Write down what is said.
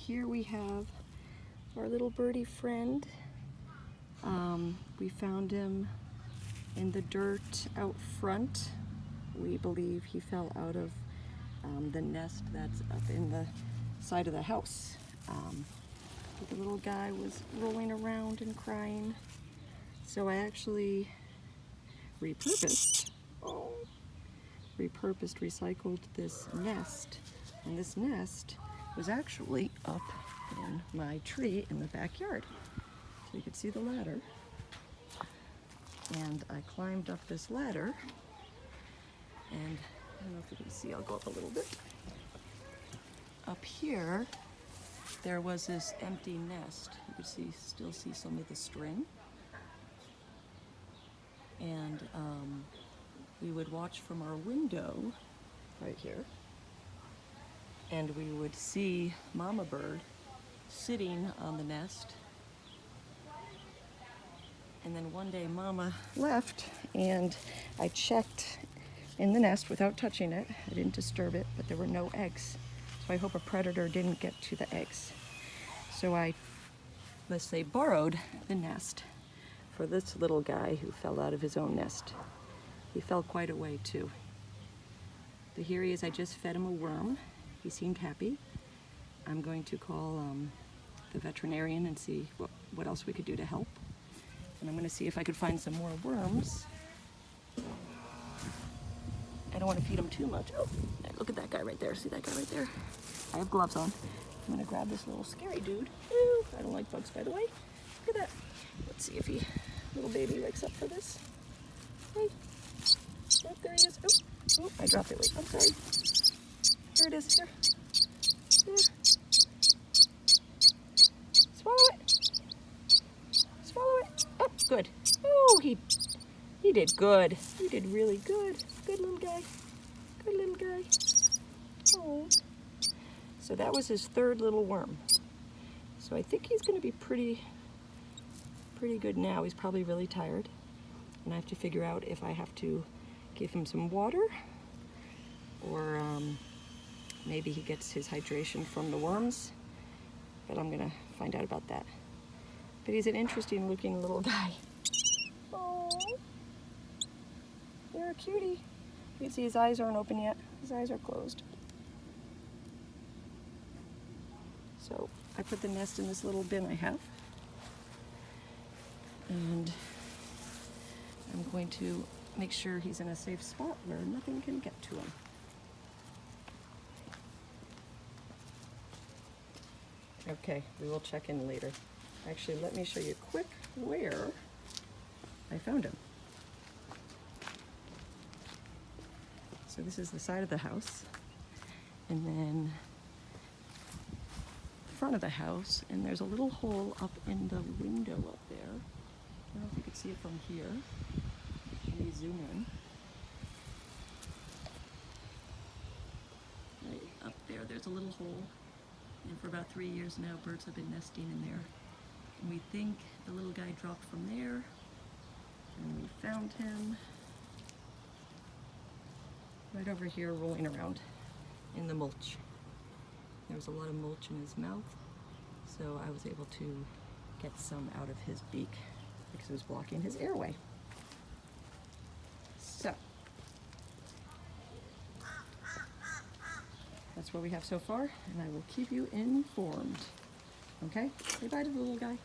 here we have our little birdie friend. We found him in the dirt out front. We believe he fell out of the nest that's up in the side of the house. The little guy was rolling around and crying. So I actually recycled this nest. And this nest was actually up in my tree in the backyard. So you could see the ladder. And I climbed up this ladder. And I don't know if you can see, I'll go up a little bit. Up here, there was this empty nest. You could still see some of the string. And we would watch from our window right here. And we would see Mama Bird sitting on the nest. And then one day Mama left and I checked in the nest without touching it. I didn't disturb it, but there were no eggs. So I hope a predator didn't get to the eggs. So I, let's say, borrowed the nest for this little guy who fell out of his own nest. He fell quite a way too. But here he is. I just fed him a worm. He seemed happy. I'm going to call the veterinarian and see what else we could do to help. And I'm going to see if I could find some more worms. I don't want to feed him too much. Oh, look at that guy right there. See that guy right there? I have gloves on. I'm going to grab this little scary dude. Ooh, I don't like bugs, by the way. Look at that. Let's see if little baby wakes up for this. Hey. Oh, there he is. Oh, I dropped it. Wait, I'm sorry. Here it is. Here. Swallow it. Swallow it. Oh, good. Oh, he did good. He did really good. Good little guy. Good little guy. Oh. So that was his third little worm. So I think he's going to be pretty good now. He's probably really tired. And I have to figure out if I have to give him some water or maybe he gets his hydration from the worms. But I'm going to find out about that. But he's an interesting looking little guy. Oh, you're a cutie. You can see his eyes aren't open yet. His eyes are closed. So I put the nest in this little bin I have. And I'm going to make sure he's in a safe spot where nothing can get to him. Okay, we will check in later. Actually, let me show you quick where I found him. So this is the side of the house, and then the front of the house, and there's a little hole up in the window up there. I don't know if you can see it from here. Let me zoom in. Right up there, there's a little hole. And for about 3 years now, birds have been nesting in there. And we think the little guy dropped from there, and we found him right over here rolling around in the mulch. There was a lot of mulch in his mouth, so I was able to get some out of his beak because it was blocking his airway. So that's what we have so far, and I will keep you informed. Okay? Say bye to the little guy.